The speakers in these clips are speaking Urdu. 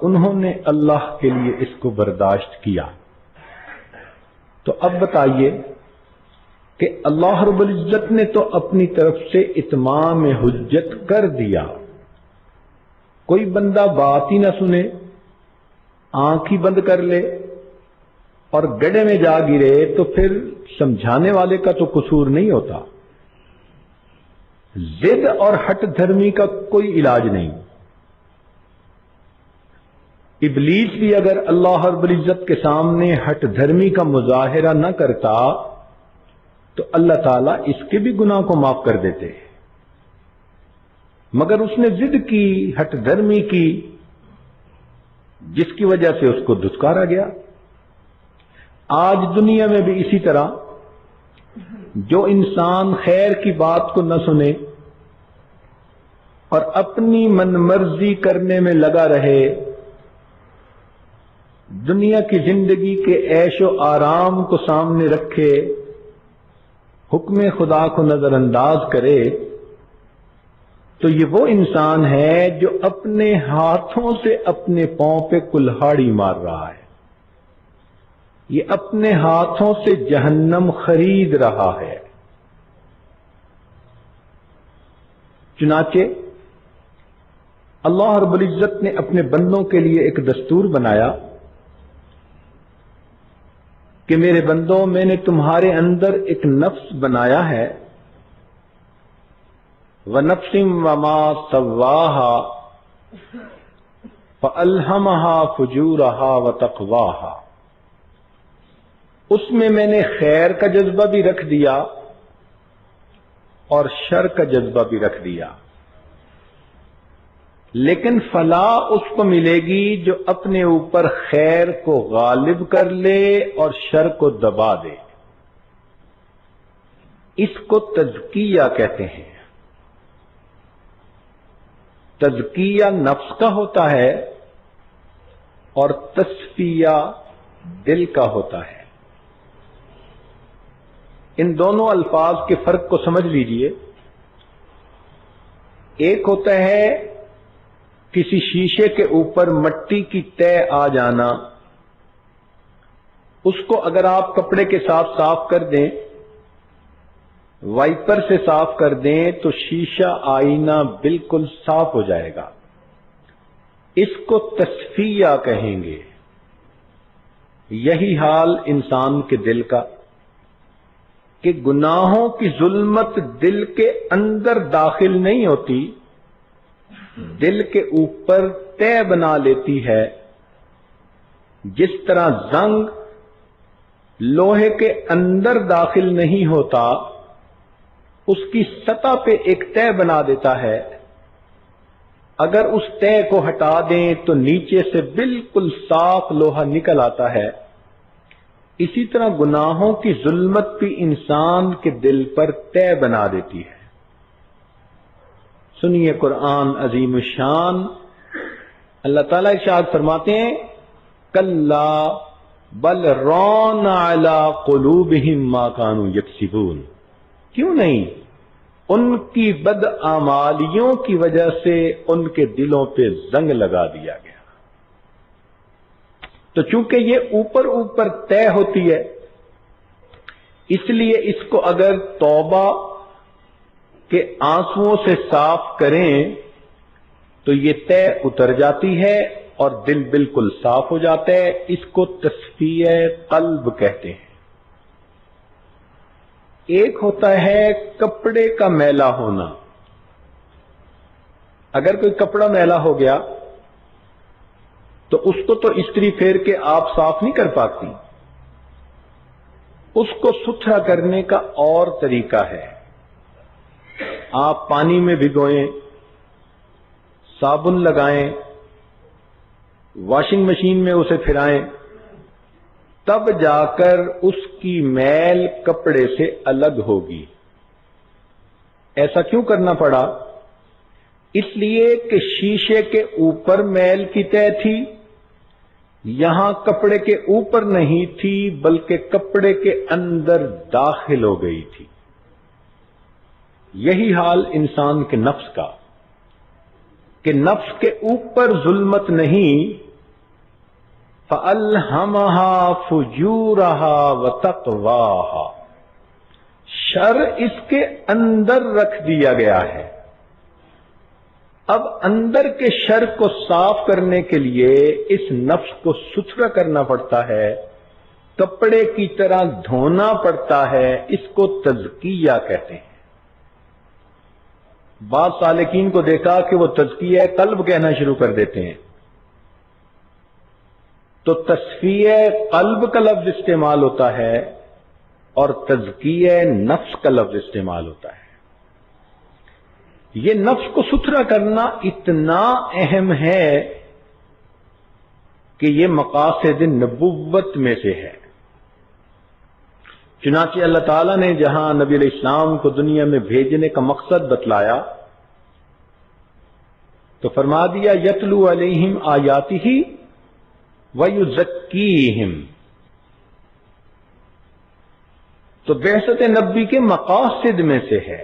انہوں نے اللہ کے لیے اس کو برداشت کیا۔ تو اب بتائیے کہ اللہ رب العزت نے تو اپنی طرف سے اتمام حجت کر دیا، کوئی بندہ بات ہی نہ سنے، آنکھ ہی بند کر لے اور گڑھے میں جا گرے تو پھر سمجھانے والے کا تو قصور نہیں ہوتا۔ ضد اور ہٹ دھرمی کا کوئی علاج نہیں۔ ابلیس بھی اگر اللہ رب العزت کے سامنے ہٹ دھرمی کا مظاہرہ نہ کرتا تو اللہ تعالیٰ اس کے بھی گناہ کو معاف کر دیتے، مگر اس نے ضد کی، ہٹ دھرمی کی، جس کی وجہ سے اس کو دھتکارا گیا۔ آج دنیا میں بھی اسی طرح جو انسان خیر کی بات کو نہ سنے اور اپنی من مرضی کرنے میں لگا رہے، دنیا کی زندگی کے عیش و آرام کو سامنے رکھے، حکم خدا کو نظر انداز کرے، تو یہ وہ انسان ہے جو اپنے ہاتھوں سے اپنے پاؤں پہ کلہاڑی مار رہا ہے، یہ اپنے ہاتھوں سے جہنم خرید رہا ہے۔ چنانچہ اللہ رب العزت نے اپنے بندوں کے لیے ایک دستور بنایا کہ میرے بندوں، میں نے تمہارے اندر ایک نفس بنایا ہے، وَنَفْسٍ وَمَا سَوَّاهَا فَأَلْهَمَهَا فُجُورَهَا وَتَقْوَاهَا، اس میں نے خیر کا جذبہ بھی رکھ دیا اور شر کا جذبہ بھی رکھ دیا، لیکن فلاح اس کو ملے گی جو اپنے اوپر خیر کو غالب کر لے اور شر کو دبا دے۔ اس کو تزکیہ کہتے ہیں۔ تزکیہ نفس کا ہوتا ہے اور تصفیہ دل کا ہوتا ہے۔ ان دونوں الفاظ کے فرق کو سمجھ لیجئے۔ ایک ہوتا ہے کسی شیشے کے اوپر مٹی کی تہ آ جانا، اس کو اگر آپ کپڑے کے ساتھ صاف کر دیں، وائپر سے صاف کر دیں تو شیشہ آئینہ بالکل صاف ہو جائے گا۔ اس کو تصفیہ کہیں گے۔ یہی حال انسان کے دل کا کہ گناہوں کی ظلمت دل کے اندر داخل نہیں ہوتی، دل کے اوپر تہ بنا لیتی ہے۔ جس طرح زنگ لوہے کے اندر داخل نہیں ہوتا، اس کی سطح پہ ایک تہ بنا دیتا ہے، اگر اس تہ کو ہٹا دیں تو نیچے سے بالکل صاف لوہا نکل آتا ہے۔ اسی طرح گناہوں کی ظلمت بھی انسان کے دل پر تہ بنا دیتی ہے۔ سنیے قرآن عظیم الشان، اللہ تعالیٰ ارشاد فرماتے ہیں کلا بل ران علی قلوبہم ما کانوا یکسبون، کیوں نہیں، ان کی بدعمالیوں کی وجہ سے ان کے دلوں پہ زنگ لگا دیا گیا۔ تو چونکہ یہ اوپر اوپر طے ہوتی ہے، اس لیے اس کو اگر توبہ کے آنسوؤں سے صاف کریں تو یہ طے اتر جاتی ہے اور دل بالکل صاف ہو جاتا ہے۔ اس کو تصفیہ قلب کہتے ہیں۔ ایک ہوتا ہے کپڑے کا میلا ہونا۔ اگر کوئی کپڑا میلا ہو گیا تو اس کو تو استری پھیر کے آپ صاف نہیں کر پاتی، اس کو ستھرا کرنے کا اور طریقہ ہے۔ آپ پانی میں بھگوئیں، صابن لگائیں، واشنگ مشین میں اسے پھرائیں، تب جا کر اس کی میل کپڑے سے الگ ہوگی۔ ایسا کیوں کرنا پڑا؟ اس لیے کہ شیشے کے اوپر میل کی تہ تھی، یہاں کپڑے کے اوپر نہیں تھی بلکہ کپڑے کے اندر داخل ہو گئی تھی۔ یہی حال انسان کے نفس کا، کہ نفس کے اوپر ظلمت نہیں فَأَلْهَمَهَا فُجُورَهَا وَتَقْوَاهَا، شر اس کے اندر رکھ دیا گیا ہے۔ اب اندر کے شر کو صاف کرنے کے لیے اس نفس کو ستھرا کرنا پڑتا ہے، کپڑے کی طرح دھونا پڑتا ہے، اس کو تزکیہ کہتے ہیں۔ بعض سالکین کو دیکھا کہ وہ تزکیہ قلب کہنا شروع کر دیتے ہیں، تو تصفیہ قلب کا لفظ استعمال ہوتا ہے اور تزکیہ نفس کا لفظ استعمال ہوتا ہے۔ یہ نفس کو ستھرا کرنا اتنا اہم ہے کہ یہ مقاصد نبوت میں سے ہے۔ چنانچہ اللہ تعالیٰ نے جہاں نبی علیہ السلام کو دنیا میں بھیجنے کا مقصد بتلایا تو فرما دیا یتلو علیہم آیاتہ وَيُزَكِّيهِمْ، تو بعثت نبی کے مقاصد میں سے ہے۔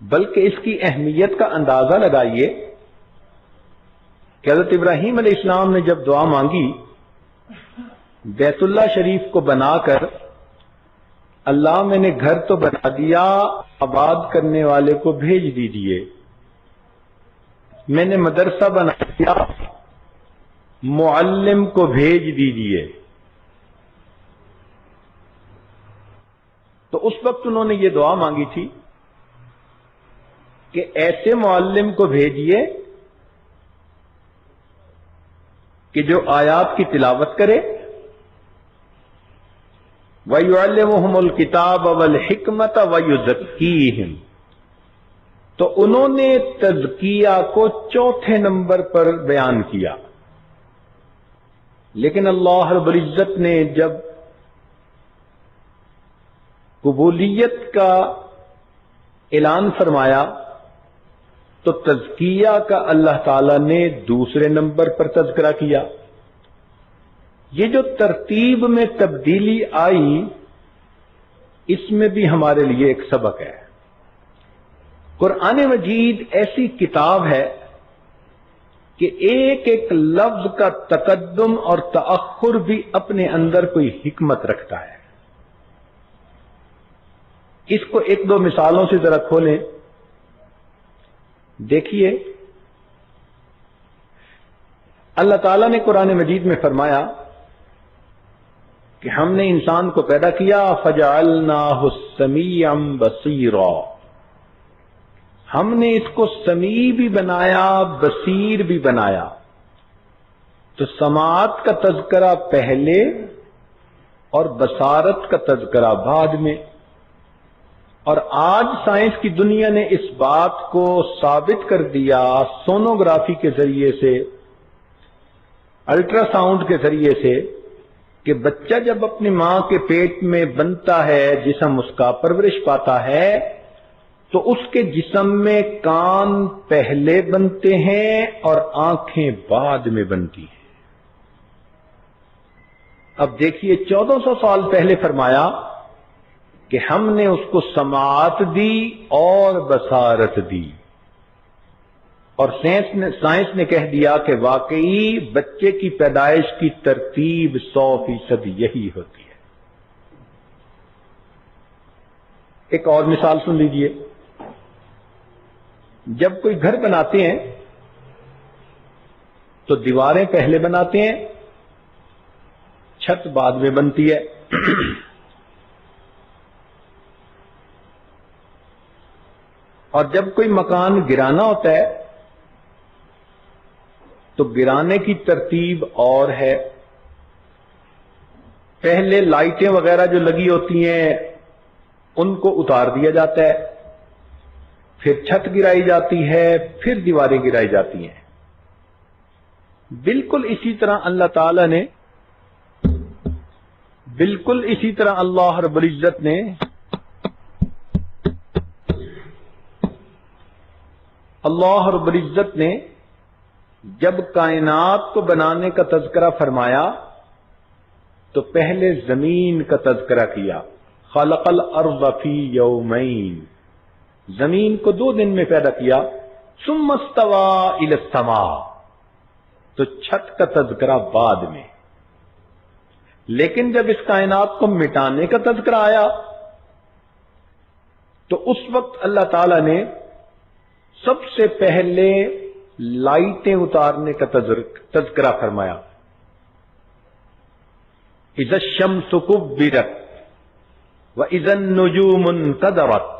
بلکہ اس کی اہمیت کا اندازہ لگائیے کہ حضرت ابراہیم علیہ السلام نے جب دعا مانگی بیت اللہ شریف کو بنا کر، اللہ میں نے گھر تو بنا دیا، آباد کرنے والے کو بھیج دیجیے، میں نے مدرسہ بنا دیا، معلم کو بھیج دیجیے۔ تو اس وقت انہوں نے یہ دعا مانگی تھی کہ ایسے معلم کو بھیجیے کہ جو آیات کی تلاوت کرے، وَيُعَلِّمُهُمُ الْكِتَابَ وَالْحِكْمَةَ وَيُزَكِّيهِمْ، تو انہوں نے تزکیہ کو چوتھے نمبر پر بیان کیا۔ لیکن اللہ رب العزت نے جب قبولیت کا اعلان فرمایا تو تزکیہ کا اللہ تعالی نے دوسرے نمبر پر تذکرہ کیا۔ یہ جو ترتیب میں تبدیلی آئی اس میں بھی ہمارے لیے ایک سبق ہے۔ قرآن مجید ایسی کتاب ہے کہ ایک ایک لفظ کا تقدم اور تأخر بھی اپنے اندر کوئی حکمت رکھتا ہے۔ اس کو ایک دو مثالوں سے ذرا کھولیں، دیکھیے اللہ تعالیٰ نے قرآن مجید میں فرمایا کہ ہم نے انسان کو پیدا کیا فَجَعَلْنَاهُ سَمِيعًا بَصِيرًا، ہم نے اس کو سمیع بھی بنایا، بصیر بھی بنایا۔ تو سماعت کا تذکرہ پہلے اور بصارت کا تذکرہ بعد میں۔ اور آج سائنس کی دنیا نے اس بات کو ثابت کر دیا سونوگرافی کے ذریعے سے، الٹرا ساؤنڈ کے ذریعے سے، کہ بچہ جب اپنی ماں کے پیٹ میں بنتا ہے، جسم اس کا پرورش پاتا ہے، تو اس کے جسم میں کان پہلے بنتے ہیں اور آنکھیں بعد میں بنتی ہیں۔ اب دیکھیے 1400 سال پہلے فرمایا کہ ہم نے اس کو سماعت دی اور بصارت دی، اور سائنس نے کہہ دیا کہ واقعی بچے کی پیدائش کی ترتیب 100% یہی ہوتی ہے۔ ایک اور مثال سن لیجئے، جب کوئی گھر بناتے ہیں تو دیواریں پہلے بناتے ہیں، چھت بعد میں بنتی ہے۔ اور جب کوئی مکان گرانا ہوتا ہے تو گرانے کی ترتیب اور ہے، پہلے لائٹیں وغیرہ جو لگی ہوتی ہیں ان کو اتار دیا جاتا ہے، پھر چھت گرائی جاتی ہے، پھر دیواریں گرائی جاتی ہیں۔ بالکل اسی طرح اللہ تعالی نے، بالکل اسی طرح اللہ رب العزت نے جب کائنات کو بنانے کا تذکرہ فرمایا تو پہلے زمین کا تذکرہ کیا، خلق الارض فی یومین، زمین کو 2 دن میں پیدا کیا، ثم استوى الی السماء، تو چھت کا تذکرہ بعد میں. لیکن جب اس کائنات کو مٹانے کا تذکرہ آیا تو اس وقت اللہ تعالی نے سب سے پہلے لائٹیں اتارنے کا تذکرہ فرمایا. اذا الشمس كبرت واذا النجوم انكدرت.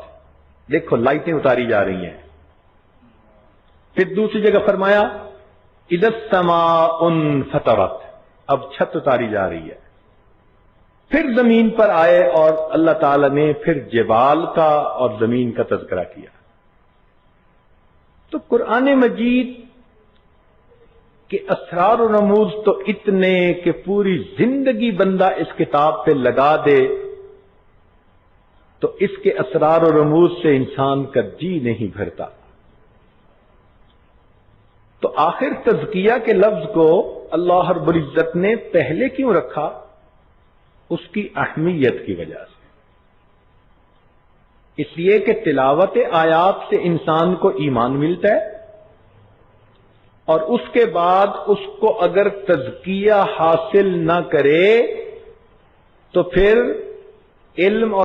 دیکھو لائٹیں اتاری جا رہی ہیں. پھر دوسری جگہ فرمایا اذا السماء انفطرت. اب چھت اتاری جا رہی ہے. پھر زمین پر آئے اور اللہ تعالی نے پھر جبال کا اور زمین کا تذکرہ کیا. تو قرآن مجید کے اسرار و رموز تو اتنے کہ پوری زندگی بندہ اس کتاب پہ لگا دے تو اس کے اسرار و رموز سے انسان کا جی نہیں بھرتا. تو آخر تزکیہ کے لفظ کو اللہ رب العزت نے پہلے کیوں رکھا؟ اس کی اہمیت کی وجہ سے. اس لیے کہ تلاوت آیات سے انسان کو ایمان ملتا ہے اور اس کے بعد اس کو اگر تزکیہ حاصل نہ کرے تو پھر علم اور